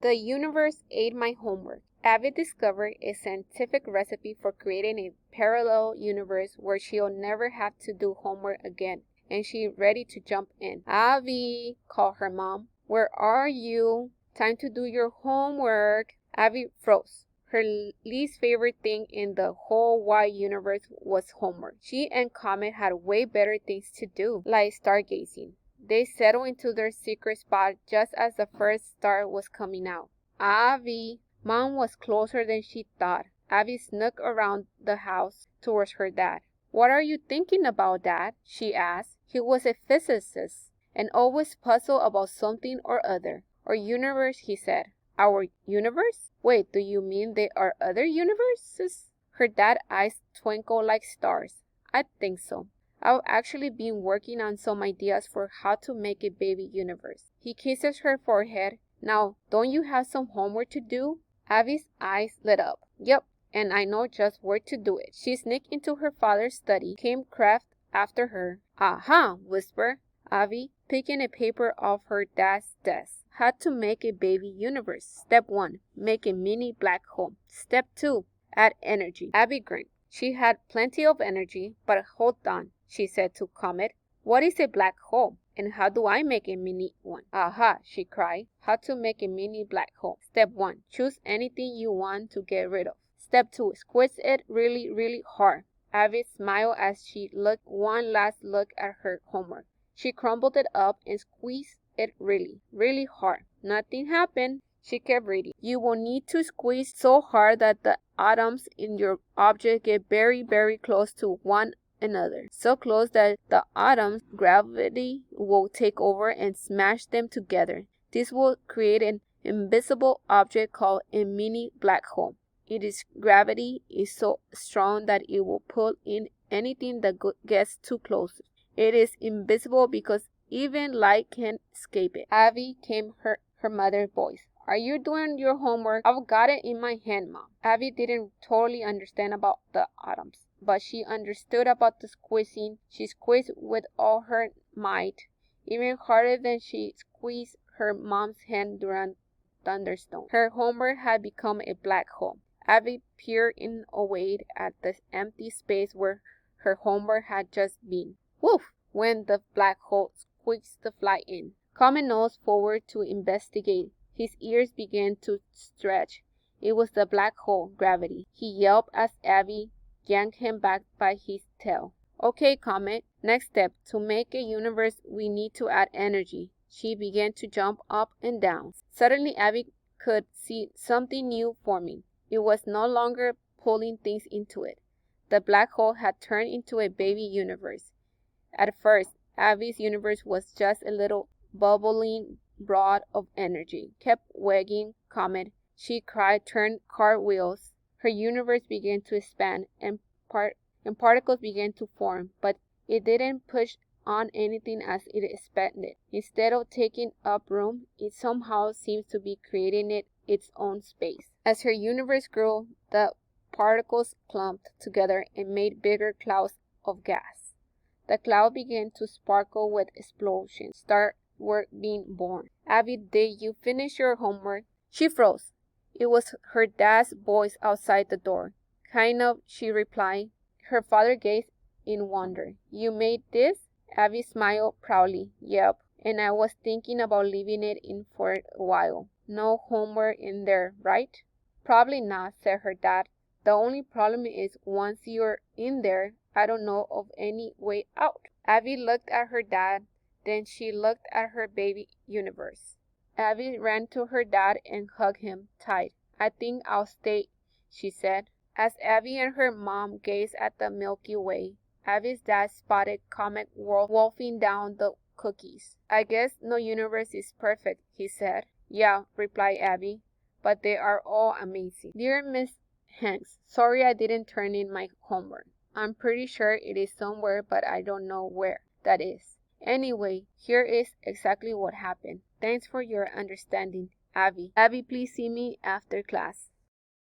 The universe ate my homework. Abby discovered a scientific recipe for creating a parallel universe where she'll never have to do homework again, and she's ready to jump in. Abby, called her mom. Where are you? Time to do your homework. Abby froze. Her least favorite thing in the whole wide universe was homework. She and Comet had way better things to do, like stargazing. They settled into their secret spot just as the first star was coming out. Abby! Mom was closer than she thought. Abby snuck around the house towards her dad. What are you thinking about, Dad? She asked. He was a physicist and always puzzled about something or other. Our universe, he said. Our universe? Wait, do you mean there are other universes? Her dad's eyes twinkled like stars. I think so. I've actually been working on some ideas for how to make a baby universe. He kisses her forehead. Now, don't you have some homework to do? Abby's eyes lit up. Yep, and I know just where to do it. She sneaked into her father's study, came Kraft after her. Aha, whispered Abby, picking a paper off her dad's desk. How to make a baby universe. Step 1, make a mini black hole. Step 2, add energy. Abby grinned. She had plenty of energy, but hold on, she said to Comet. What is a black hole? And how do I make a mini one? Aha, she cried. How to make a mini black hole. Step 1, choose anything you want to get rid of. Step 2, squeeze it really, really hard. Abby smiled as she looked one last look at her homework. She crumbled it up and squeezed it really, really hard. Nothing happened. She kept reading. You will need to squeeze so hard that the atoms in your object get very, very close to one another. So close that the atoms' gravity will take over and smash them together. This will create an invisible object called a mini black hole. Its gravity is so strong that it will pull in anything that gets too close. It is invisible because even light can't escape it. Abby came her mother's voice. Are you doing your homework? I've got it in my hand, Mom. Abby didn't totally understand about the atoms, but she understood about the squeezing. She squeezed with all her might, even harder than she squeezed her mom's hand during thunderstorm. Her homework had become a black hole. Abby peered in away at the empty space where her homework had just been. Woof! Went the black hole, squeezed the fly in. Comet nosed forward to investigate. His ears began to stretch. It was the black hole, gravity. He yelped as Abby yanked him back by his tail. Okay, Comet. Next step. To make a universe, we need to add energy. She began to jump up and down. Suddenly, Abby could see something new forming. It was no longer pulling things into it. The black hole had turned into a baby universe. At first, Abby's universe was just a little bubbling broad of energy. Kept wagging Comet. She cried, turned cartwheels. Her universe began to expand and particles began to form, but it didn't push on anything as it expanded. Instead of taking up room, it somehow seems to be creating its own space. As her universe grew, the particles clumped together and made bigger clouds of gas. The cloud began to sparkle with explosions. Stars were being born. Abby, did you finish your homework? She froze. It was her dad's voice outside the door. Kind of, she replied. Her father gazed in wonder. You made this? Abby smiled proudly. Yep, and I was thinking about leaving it in for a while. No homework in there, right? Probably not, said her dad. The only problem is once you're in there, I don't know of any way out. Abby looked at her dad, then she looked at her baby universe. Abby ran to her dad and hugged him tight. I think I'll stay, she said. As Abby and her mom gazed at the Milky Way, Abby's dad spotted Comet wolfing down the cookies. I guess no universe is perfect, he said. Yeah, replied Abby, but they are all amazing. Dear Miss Hanks, sorry I didn't turn in my homework. I'm pretty sure it is somewhere, but I don't know where that is. Anyway, here is exactly what happened. Thanks for your understanding, Abby. Abby, please see me after class.